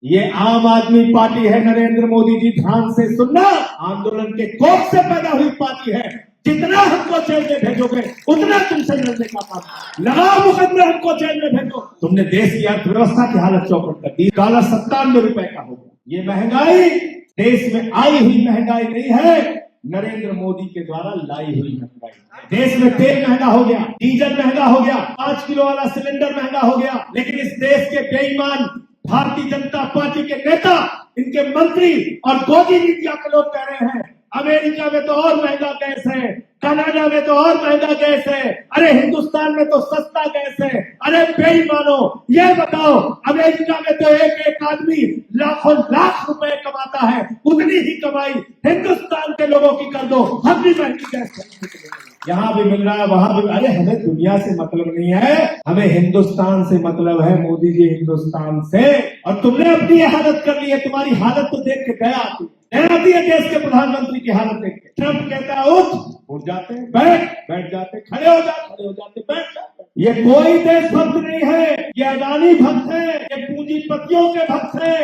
ये आम आदमी पार्टी है नरेंद्र मोदी जी, ध्यान से सुनना। आंदोलन के कोख से पैदा हुई पार्टी है। जितना हमको जेल में भेजोगे उतना तुमसे लड़ने का काम। लगाओ मुकदमे, हमको जेल में भेजो। तुमने देश की अर्थव्यवस्था की हालत चौपट कर दी। $97 का हो गया। ये महंगाई देश में आई हुई महंगाई नहीं है, नरेंद्र मोदी के द्वारा लाई हुई महंगाई। देश में तेल महंगा हो गया, डीजल महंगा हो गया, 5 किलो वाला सिलेंडर महंगा हो गया। लेकिन इस देश के बेईमान भारतीय जनता पार्टी के नेता, इनके मंत्री और गोदी मीडिया के लोग कह रहे हैं अमेरिका में तो और महंगा गैस है, कनाडा में तो और महंगा गैस है, अरे हिंदुस्तान में तो सस्ता गैस है। अरे बेईमानो, ये बताओ अमेरिका में तो एक एक आदमी लाखों लाख रुपए कमाता है, उतनी ही कमाई हिंदुस्तान के लोगों की कर दो, हम भी महंगी गैस यहाँ भी मिल रहा है, वहां भी। अरे हमें दुनिया से मतलब नहीं है, हमें हिंदुस्तान से मतलब है। मोदी जी हिंदुस्तान से। और तुमने अपनी हालत कर ली है। तुम्हारी हालत तो देख के दया आती है देश के प्रधानमंत्री की हालत देख के। ट्रंप कहता है उठ जाते, बैठ जाते, खड़े हो जाते, बैठ जाते। ये कोई देशभक्त नहीं है, ये अडानी भक्त है, ये पूंजीपतियों के भक्त है।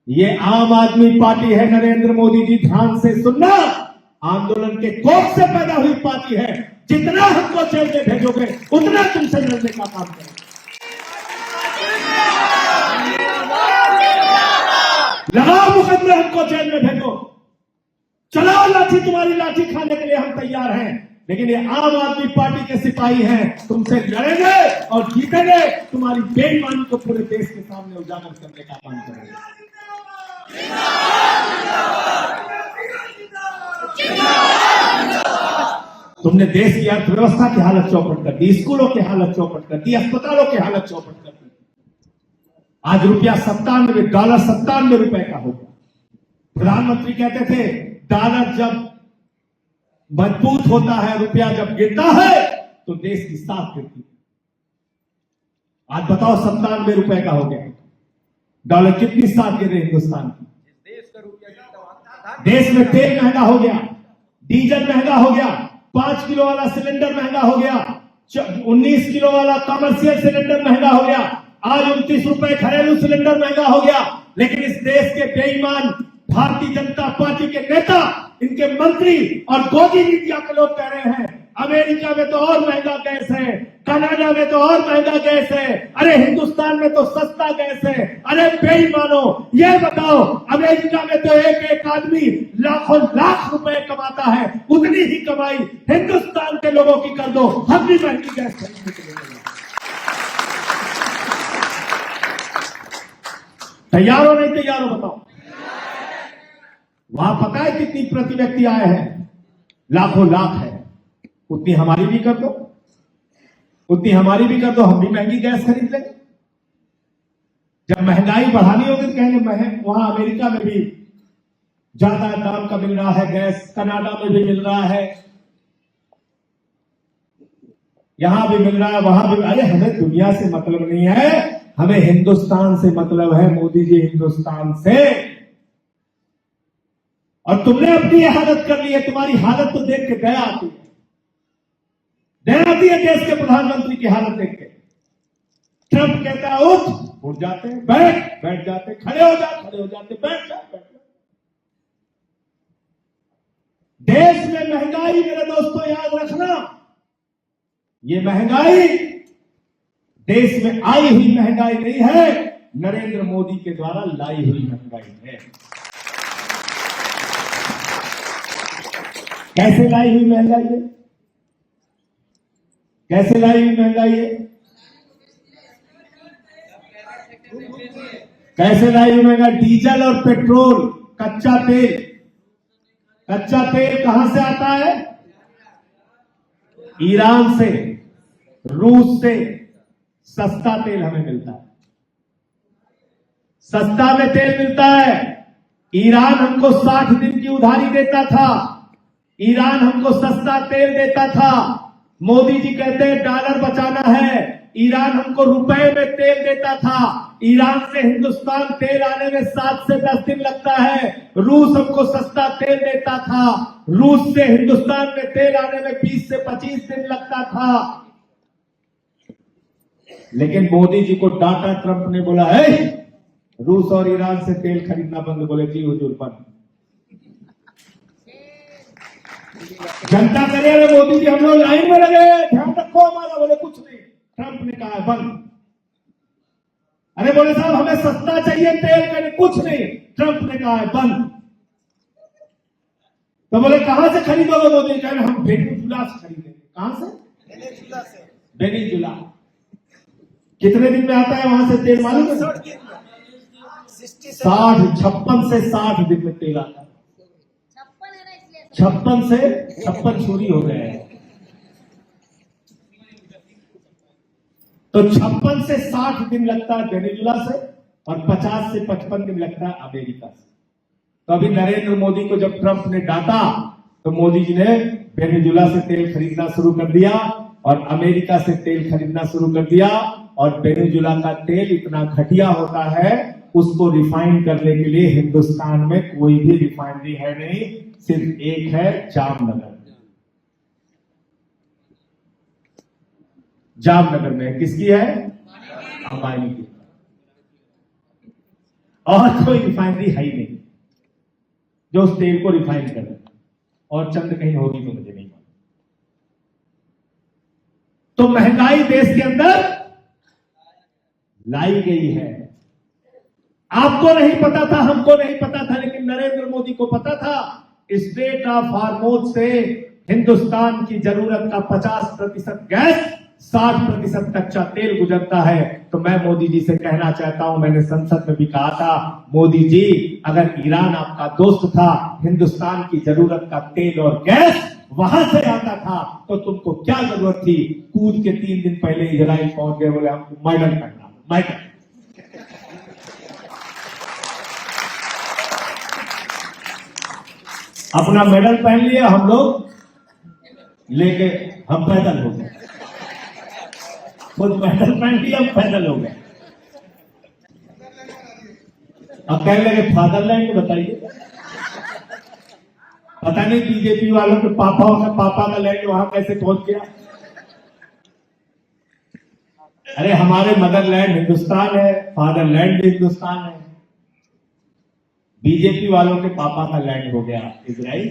ये आम आदमी पार्टी है नरेंद्र मोदी जी, ध्यान से सुनना। आंदोलन के कोख से पैदा हुई पार्टी है। जितना हमको जेल में भेजोगे उतना तुमसे लड़ने का काम करें। लगाओ मुकदमे, हमको जेल में भेजो। चलाओ लाठी, तुम्हारी लाठी खाने के लिए हम तैयार हैं। लेकिन ये आम आदमी पार्टी के सिपाही हैं, तुमसे लड़ेंगे और जीतेंगे। तुम्हारी बेईमानी को पूरे देश के सामने उजागर करने का काम करेंगे। तुमने देश की अर्थव्यवस्था की हालत चौपट कर दी, स्कूलों की हालत चौपट कर दी, अस्पतालों की हालत चौपट कर दी। आज $97 97 का हो गया। प्रधानमंत्री कहते थे डॉलर जब मजबूत होता है, रुपया जब गिरता है तो देश की साख गिरती है। आज बताओ $97 का हो गया। डॉलर कितनी साख गिर रही हिंदुस्तान की। देश में तेल महंगा हो गया, डीजल महंगा हो गया, 5 किलो वाला सिलेंडर महंगा हो गया, 19 किलो वाला कमर्शियल सिलेंडर महंगा हो गया, आज 29 रुपए घरेलू सिलेंडर महंगा हो गया। लेकिन इस देश के बेईमान भारतीय जनता पार्टी के नेता, इनके मंत्री और गोदी मीडिया के लोग कह रहे हैं अमेरिका में तो और महंगा गैस है, कनाडा में तो और महंगा गैस है, अरे हिंदुस्तान में तो सस्ता गैस है। अरे बेईमानो, ये बताओ अमेरिका में तो एक एक आदमी लाखों लाख रुपए कमाता है, उतनी ही कमाई हिंदुस्तान के लोगों की कर दो, हम भी महंगी गैस खरीदने के लिए तैयार हो नहीं तैयार हो बताओ। वहां पता है कितनी प्रति व्यक्ति आए हैं? लाखों लाख है। उतनी हमारी भी कर दो, उतनी हमारी भी कर दो, हम भी महंगी गैस खरीद लेंगे। जब महंगाई बढ़ानी होगी तो कहेंगे वहां अमेरिका में भी ज्यादा दाम का मिल रहा है गैस, कनाडा में भी मिल रहा है, यहां भी मिल रहा है, वहां भी। अरे हमें दुनिया से मतलब नहीं है, हमें हिंदुस्तान से मतलब है। मोदी जी हिंदुस्तान से। और तुमने अपनी ये हालत कर ली है। तुम्हारी हालत तो देख के दया आती है देश के प्रधानमंत्री की हालत देख के। ट्रंप कहता है उठ जाते, बैठ जाते, खड़े हो जाते, बैठ जाते। देश में महंगाई, मेरे दोस्तों याद रखना, ये महंगाई देश में आई हुई महंगाई नहीं है, नरेंद्र मोदी के द्वारा लाई हुई महंगाई है। कैसे लाई हुई महंगाई है? कैसे लाई हुई महंगाई है? कैसे लाई हुई महंगाई? डीजल और पेट्रोल, कच्चा तेल कहां से आता है? ईरान से, रूस से सस्ता तेल हमें मिलता है। सस्ता में तेल मिलता है। ईरान हमको 60 दिन की उधारी देता था, ईरान हमको सस्ता तेल देता था। मोदी जी कहते हैं डॉलर बचाना है, ईरान हमको रुपए में तेल देता था। ईरान से हिंदुस्तान तेल आने में 7 से 10 दिन लगता है। रूस हमको सस्ता तेल देता था, रूस से हिंदुस्तान में तेल आने में 20 से 25 दिन लगता था। लेकिन मोदी जी को डांटा ट्रंप ने, बोला है रूस और ईरान से तेल खरीदना बंद। बोले जी हुजूर बंद। जनता करे अरे मोदी जी हम लोग लाइन में लगे, ध्यान रखो हमारा। बोले कुछ नहीं, ट्रंप ने कहा है बंद। अरे बोले साहब हमें सस्ता चाहिए तेल, करे कुछ नहीं, ट्रंप ने कहा है बंद। तो बोले कहां से खरीदोगे मोदी? कह रहे हम वेनेजुला से खरीदेंगे। कहां से? वेनेजुला। कितने दिन में आता है वहां से तेल मालूम है? 56 से 60 दिन में तेल आता है। 56 से 56 चोरी हो गए हैं। तो 56 से 60 दिन लगता है वेनेजुला से, और 50 से 55 दिन लगता है अमेरिका से। तो अभी नरेंद्र मोदी को जब ट्रंप ने डांटा तो मोदी जी ने वेनेजुला से तेल खरीदना शुरू कर दिया और अमेरिका से तेल खरीदना शुरू कर दिया। और वेनेजुला का तेल इतना घटिया होता है, उसको रिफाइन करने के लिए हिंदुस्तान में कोई भी रिफाइनरी है नहीं, सिर्फ एक है जामनगर। जामनगर में किसकी है? अंबानी की। और कोई रिफाइनरी है ही नहीं जो उस तेल को रिफाइन करे, और चंद कहीं होगी तो मुझे नहीं मालूम। तो महंगाई देश के अंदर लाई गई है। आपको नहीं पता था, हमको नहीं पता था, लेकिन नरेंद्र मोदी को पता था। स्टेट ऑफ हार्मोज से हिंदुस्तान की जरूरत का 50% गैस, 60% कच्चा तेल गुजरता है। तो मैं मोदी जी से कहना चाहता हूं, मैंने संसद में भी कहा था, मोदी जी अगर ईरान आपका दोस्त था, हिंदुस्तान की जरूरत का तेल और गैस वहां से आता था, तो तुमको क्या जरूरत थी? कूद के 3 दिन पहले इजराइल पहुंच गए, बोले हमको मेडल करना, मेडल। अपना मेडल पहन लिया हम लोग, लेके हम पैदल हो गए। खुद मेडल पहन लिया, हम पैदल हो गए। अब कहने लगे फादरलैंड बताइए। पता नहीं बीजेपी वालों के पापा का लैंड वहां कैसे पहुंच गया। अरे हमारे मदरलैंड हिंदुस्तान है, फादरलैंड भी हिंदुस्तान है। बीजेपी वालों के पापा का लैंड हो गया इजराइल।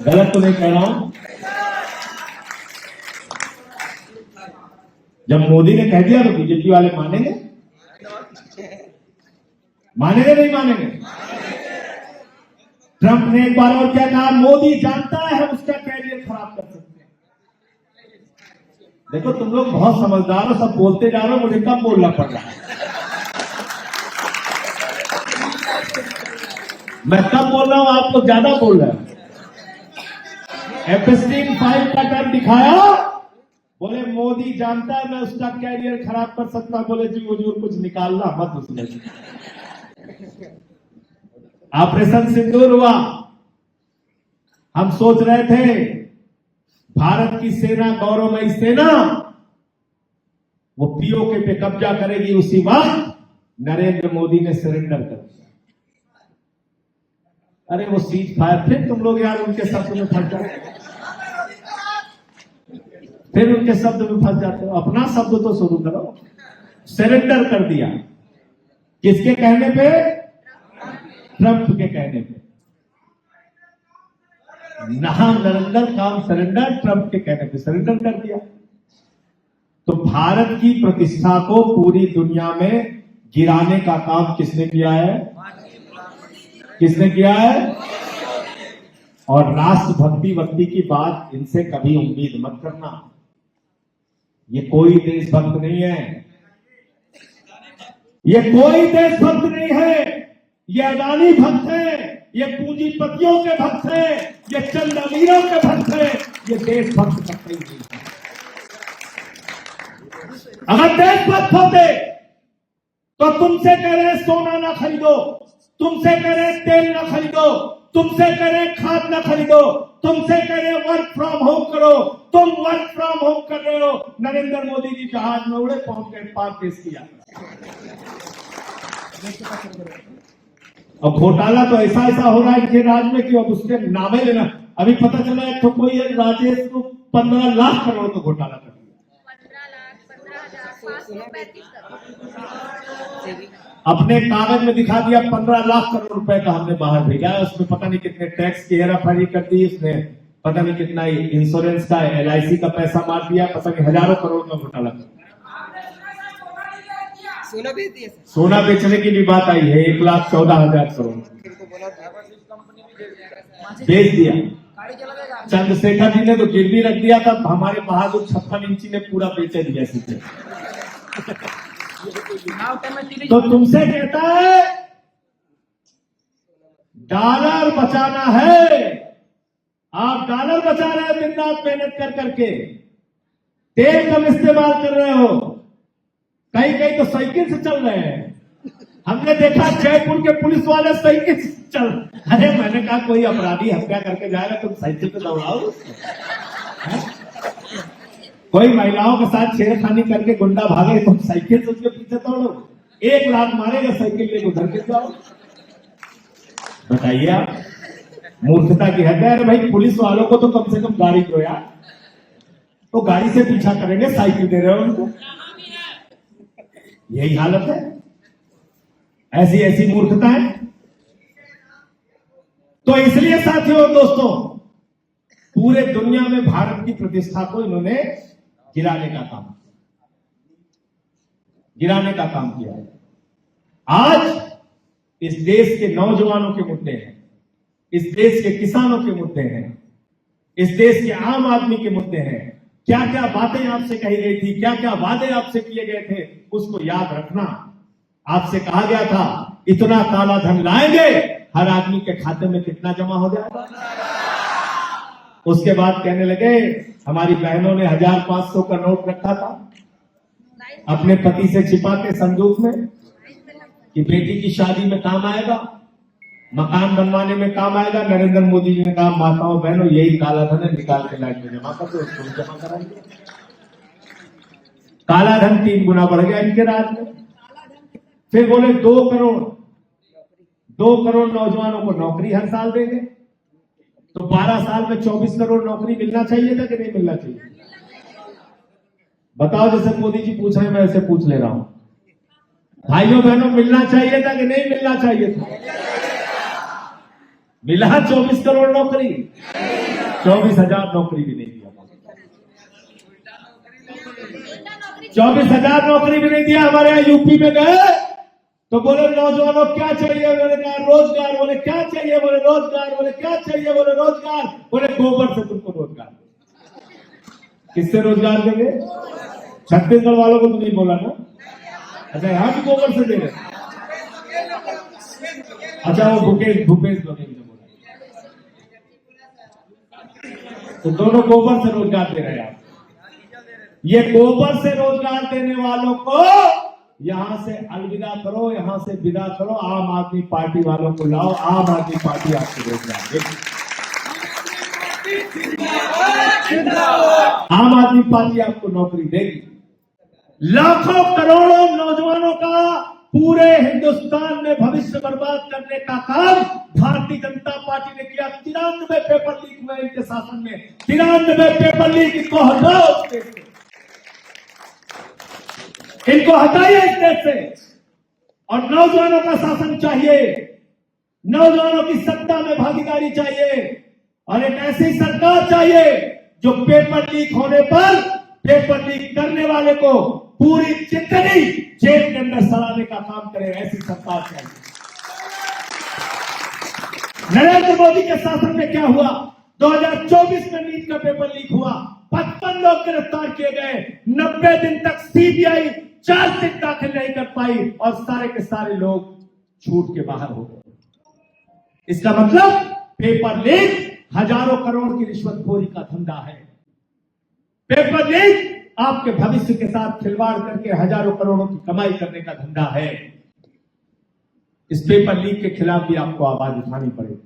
गलत तो नहीं कह रहा हूं? जब मोदी ने कह दिया तो बीजेपी वाले मानेंगे? मानेंगे नहीं मानेंगे? ट्रंप ने एक बार और क्या कहा? मोदी जानता है हम उसका कैरियर खराब कर सकते हैं। देखो तुम लोग बहुत समझदार हो, सब बोलते जा रहे हो, मुझे कब बोलना पड़ रहा है? मैं कब बोल रहा हूं, आप लोग ज्यादा बोल रहे हैं। एप्स्टीन फाइल का टर्म दिखाया, बोले मोदी जानता है मैं उसका कैरियर खराब कर सकता। बोले जी हुजूर कुछ निकालना मत उसमें। ऑपरेशन सिंदूर हुआ, हम सोच रहे थे भारत की सेना, गौरवमयी सेना, वो पीओके पे कब्जा करेगी। उसी वक्त नरेंद्र मोदी ने सरेंडर कर दिया। अरे वो सीज फायर, फिर तुम लोग यार उनके शब्द में फंस जाते, फिर उनके शब्द में फंस जाते हो। अपना शब्द तो शुरू करो। सरेंडर कर दिया, किसके कहने पे? ट्रंप के कहने पे। नाम नरेंद्र, काम सरेंडर, ट्रंप के कहने पे सरेंडर कर दिया। तो भारत की प्रतिष्ठा को पूरी दुनिया में गिराने का काम किसने किया है? किसने किया है? और राष्ट्रभक्ति भक्ति की बात इनसे कभी उम्मीद मत करना। ये कोई देशभक्त नहीं है, ये कोई देशभक्त नहीं है। ये अदानी भक्त है, ये पूंजीपतियों के भक्त है, ये चंद अमीरों के भक्त है। ये देशभक्त भक्त नहीं है। अगर देशभक्त होते तो तुमसे कह रहे सोना ना खरीदो, तुमसे कह रहे तेल ना खरीदो, तुमसे कह रहे खाद ना खरीदो, तुमसे कह रहे वर्क फ्रॉम होम करो। तुम वर्क फ्रॉम होम कर रहे हो। नरेंद्र मोदी जी जहाज में उड़े, पहुंच गए पाक देश की यात्रा। अब घोटाला तो ऐसा ऐसा हो रहा है इनके राज में कि अब उसके नामे लेना। अभी पता चला है तो कोई राजेश को 15 लाख करोड़ का घोटाला कर दिया। अपने कागज में दिखा दिया 15 लाख करोड़ रुपए का हमने बाहर भेजा है, उसमें पता नहीं कितने टैक्स की हेराफेरी कर दी, उसने पता नहीं कितना इंश्योरेंस का LIC का पैसा मार दिया, पता नहीं हजारों करोड़ का घोटाला। सोना बेचने की भी बात आई है, 1,14,000 करोड़ बेच दिया। चंद्रशेखर जी ने तो गिरवी रख दिया था, हमारे बहादुर 56 इंची ने पूरा बेचे दिया सीधे। तो तुमसे कहता है डॉलर बचाना है, आप डॉलर बचा रहे हो दिन रात मेहनत कर करके, तेल कम इस्तेमाल कर रहे हो, कहीं कहीं तो साइकिल से चल रहे हैं। हमने देखा जयपुर के पुलिस वाले साइकिल से चल, अरे मैंने कहा कोई अपराधी हत्या करके जाएगा तुम साइकिल पे दौड़ाओ, कोई महिलाओं के साथ छेड़खानी करके गुंडा भागे तुम साइकिल से उसके पीछे दौड़ो, 1 लाख मारेगा साइकिल लेकर उधर के जाओ। बताइए आप, मूर्खता की हद है। अरे भाई पुलिस वालों को तो कम से कम गाड़ी दो यार, तो गाड़ी से पीछा करेंगे, साइकिल दे रहे हो उनको, यही हालत है। ऐसी ऐसी मूर्खता है। तो इसलिए साथियों और दोस्तों, पूरे दुनिया में भारत की प्रतिष्ठा को इन्होंने गिराने का काम किया है। आज इस देश के नौजवानों के मुद्दे हैं, इस देश के किसानों के मुद्दे हैं, इस देश के आम आदमी के मुद्दे हैं। क्या क्या बातें आपसे कही गई थी, क्या क्या वादे आपसे किए गए थे, उसको याद रखना। आपसे कहा गया था इतना काला धन लाएंगे, हर आदमी के खाते में कितना जमा हो जाएगा। उसके बाद कहने लगे, हमारी बहनों ने 1,500 का नोट रखा था अपने पति से छिपा के संदूक में कि बेटी की शादी में काम आएगा, मकान बनवाने में काम आएगा। नरेंद्र मोदी जी ने कहा माताओं बहनों यही काला धन है, निकाल के लाइन में जमा कर दो, उसको जमा कराएंगे। काला धन 3 गुना बढ़ गया इनके राज में। फिर बोले 2 करोड़ नौजवानों को नौकरी हर साल देंगे। तो 12 साल में 24 करोड़ नौकरी मिलना चाहिए था कि नहीं मिलना चाहिए? बताओ, जैसे मोदी जी पूछ रहे हैं मैं ऐसे पूछ ले रहा हूं। भाइयों बहनों, मिलना चाहिए था कि नहीं मिलना चाहिए था? मिला 24 करोड़ नौकरी, 24,000 नौकरी भी नहीं दिया। 24,000 नौकरी भी नहीं दिया। हमारे यहाँ यूपी में गए तो बोले नौजवानों क्या चाहिए, बोले रोजगार, बोले क्या चाहिए, बोले रोजगार, बोले क्या चाहिए, बोले रोजगार, बोले गोबर से तुमको रोजगार। किससे रोजगार देंगे? छत्तीसगढ़ वालों को तो नहीं बोला ना? अच्छा, यहाँ भी गोबर से दे रहे। अच्छा, वो भूपेश बघेल ने बोला, तो दोनों गोबर से रोजगार दे रहे हैं आप। ये गोबर से रोजगार देने वालों को यहां से अलविदा करो, यहां से विदा करो। आम आदमी पार्टी वालों को लाओ, आम आदमी पार्टी आपको रोजगार देगी। आम आदमी पार्टी आपको नौकरी देगी। लाखों करोड़ों नौजवानों का पूरे हिंदुस्तान में भविष्य बर्बाद करने का काम भारतीय जनता पार्टी ने किया। 93 पेपर लीक हुए इनके शासन में, 93 पेपर लीक। इनको हटाओ इस देश से, इनको हटाइए इस देश से। और नौजवानों का शासन चाहिए, नौजवानों की सत्ता में भागीदारी चाहिए, और एक ऐसी सरकार चाहिए जो पेपर लीक होने पर पेपर लीक करने वाले को पूरी जिंदगी जेल के अंदर सड़ाने का काम करे। ऐसी सरकार चाहिए। नरेंद्र मोदी के शासन में क्या हुआ? 2024 में नीट का पेपर लीक हुआ, 55 लोग गिरफ्तार किए गए। 90 दिन तक सीबीआई चार्जशीट दाखिल नहीं कर पाई और सारे के सारे लोग छूट के बाहर हो गए। इसका मतलब पेपर लीक हजारों करोड़ की रिश्वतखोरी का धंधा है। पेपर लीक आपके भविष्य के साथ खिलवाड़ करके हजारों करोड़ों की कमाई करने का धंधा है। इस पेपर लीक के खिलाफ भी आपको आवाज उठानी पड़ेगी।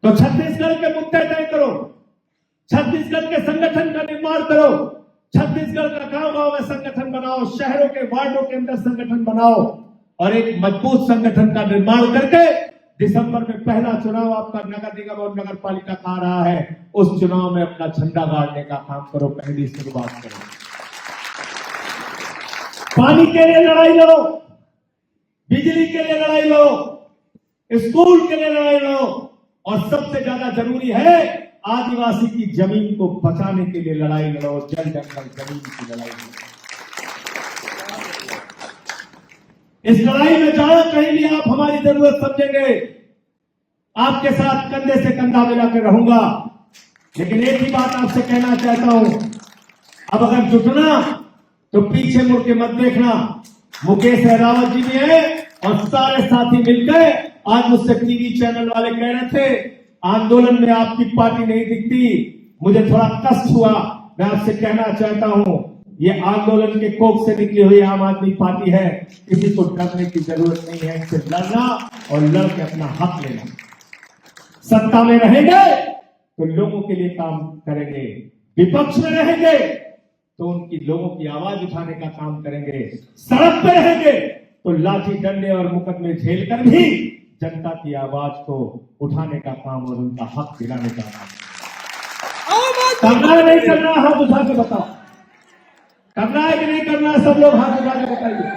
तो छत्तीसगढ़ के मुद्दे तय करो, छत्तीसगढ़ के संगठन का निर्माण करो, छत्तीसगढ़ का गांव-गांव में संगठन बनाओ, शहरों के वार्डों के अंदर संगठन बनाओ, और एक मजबूत संगठन का निर्माण करके दिसंबर में पहला चुनाव आपका नगर निगम और नगर पालिका का आ रहा है, उस चुनाव में अपना झंडा गाड़ने का काम करो, पहली शुरुआत करो। पानी के लिए लड़ाई लड़ो, बिजली के लिए लड़ाई लड़ो, स्कूल के लिए लड़ाई लड़ो, और सबसे ज्यादा जरूरी है आदिवासी की जमीन को बचाने के लिए लड़ाई लड़ो, जल जंगल जमीन की लड़ाई लड़ो। इस लड़ाई में जहां कहीं भी आप हमारी जरूरत समझेंगे, आपके साथ कंधे से कंधा मिलाकर रहूंगा। लेकिन एक ही बात आपसे कहना चाहता हूं, अब अगर जुटना तो पीछे मुड़ के मत देखना। मुकेश रावत जी भी है और सारे साथी मिलकर आज मुझसे टीवी चैनल वाले कह रहे थे आंदोलन में आपकी पार्टी नहीं दिखती, मुझे थोड़ा कष्ट हुआ। मैं आपसे कहना चाहता हूं, ये आंदोलन के कोख से निकली हुई आम आदमी पार्टी है, किसी को डरने की जरूरत नहीं है। इससे लड़ना और लड़ के अपना हक लेना। सत्ता में रहेंगे तो लोगों के लिए काम करेंगे, विपक्ष में रहेंगे तो उनकी लोगों की आवाज उठाने का काम करेंगे, सड़क पे रहेंगे तो लाठी डंडे और मुकदमे झेल कर भी जनता की आवाज को उठाने का काम और उनका हक दिलाने का काम। करना नहीं करना, हाथ उठा के बताओ। करना है कि नहीं करना है, सब लोग हाथ उठा के बताइए।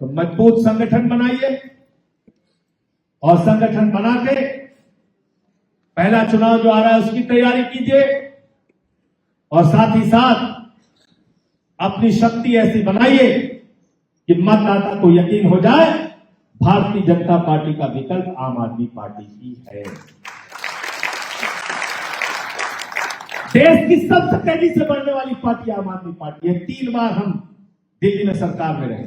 तो मजबूत संगठन बनाइए और संगठन बना के पहला चुनाव जो आ रहा है उसकी तैयारी कीजिए, और साथ ही साथ अपनी शक्ति ऐसी बनाइए कि मतदाता को यकीन हो जाए भारतीय जनता पार्टी का विकल्प आम आदमी पार्टी ही है। देश की सबसे तेजी से बढ़ने वाली पार्टी आम आदमी पार्टी है। 3 बार हम दिल्ली में सरकार में रहे,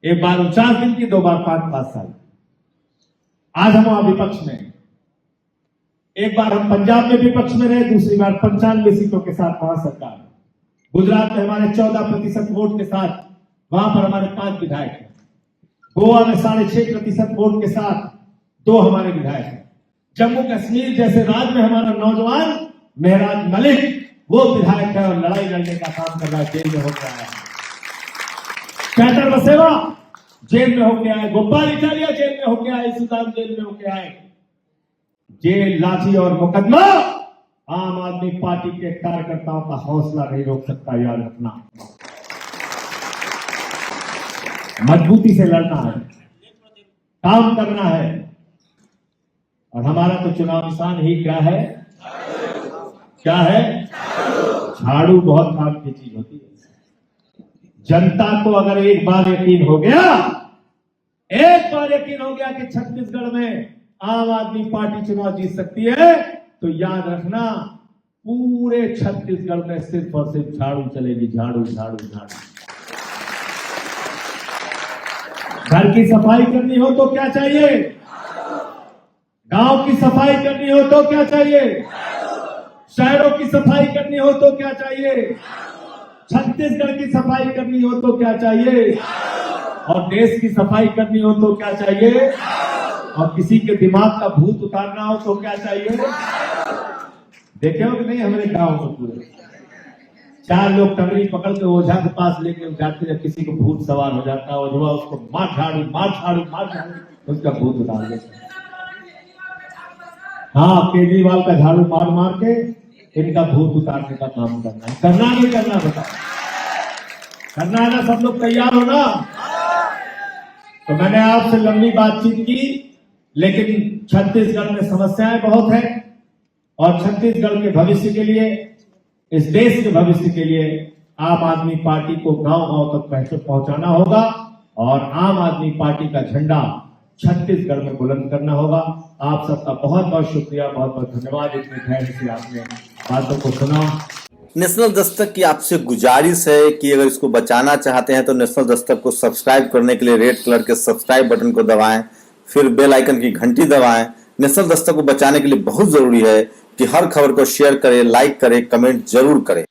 एक बार 49 दिन की, 2 बार 5-5 साल। आज हम वहां विपक्ष में, एक बार हम पंजाब में विपक्ष में रहे, दूसरी बार 95 सीटों के साथ वहां सरकार। गुजरात में हमारे 14% वोट के साथ, वहां पर हमारे 5 विधायक हैं। गोवा में 6.5% वोट के साथ 2 हमारे विधायक हैं। जम्मू कश्मीर जैसे राज्य में हमारा नौजवान मेहराज मलिक वो विधायक है और लड़ाई लड़ने का काम कर रहा है, जेल में होकर आया। कैटर बसेवा जेल में होके आए, गोपाल इटालिया जेल में होके आए, सुल्तान जेल में होके आए। जेल, लाठी और मुकदमा आम आदमी पार्टी के कार्यकर्ताओं का हौसला नहीं रोक सकता, याद रखना। मजबूती से लड़ना है, काम करना है, और हमारा तो चुनाव निशान ही क्या है? क्या है? झाड़ू। बहुत काम की चीज होती है। जनता को अगर एक बार यकीन हो गया कि छत्तीसगढ़ में आम आदमी पार्टी चुनाव जीत सकती है, तो याद रखना पूरे छत्तीसगढ़ में सिर्फ और सिर्फ झाड़ू चलेगी, झाड़ू झाड़ू झाड़ू। घर की सफाई करनी हो तो क्या चाहिए? गांव की सफाई करनी हो तो क्या चाहिए? शहरों की सफाई करनी हो तो क्या चाहिए? छत्तीसगढ़ की सफाई करनी हो तो क्या चाहिए? और देश की सफाई करनी हो तो क्या चाहिए? और किसी के दिमाग का भूत उतारना हो तो क्या चाहिए? देखे हो कि नहीं हमारे गांव में पूरे 4 लोग टंगड़ी पकड़ के ओझा के पास लेके जाते हैं, किसी को भूत सवार हो जाता है, ओझा उसको मार झाड़ू मार झाड़ू मार झाड़ू उसका भूत उतार देता है। हाँ, केजरीवाल का झाड़ू मार मार के इनका भूत उतारने का काम करना है। करना नहीं करना बताओ? करना है ना? सब लोग तैयार हो ना? तो मैंने आपसे लंबी बातचीत की, लेकिन छत्तीसगढ़ में समस्याएं बहुत है, और छत्तीसगढ़ के भविष्य के लिए, इस देश के भविष्य के लिए आम आदमी पार्टी को गांव-गांव तक पहुंचाना होगा, और आम आदमी पार्टी का झंडा छत्तीसगढ़ में बुलंद करना होगा। आप सबका बहुत बहुत शुक्रिया, बहुत बहुत धन्यवाद, इतने धैर्य से आपने बातों को सुना। नेशनल दस्तक की आपसे गुजारिश है कि अगर इसको बचाना चाहते हैं तो नेशनल दस्तक को सब्सक्राइब करने के लिए रेड कलर के सब्सक्राइब बटन को दबाएं, फिर बेल आइकन की घंटी दबाएं। नेशनल दस्तक को बचाने के लिए बहुत जरूरी है कि हर खबर को शेयर करें, लाइक करें, कमेंट जरूर करें।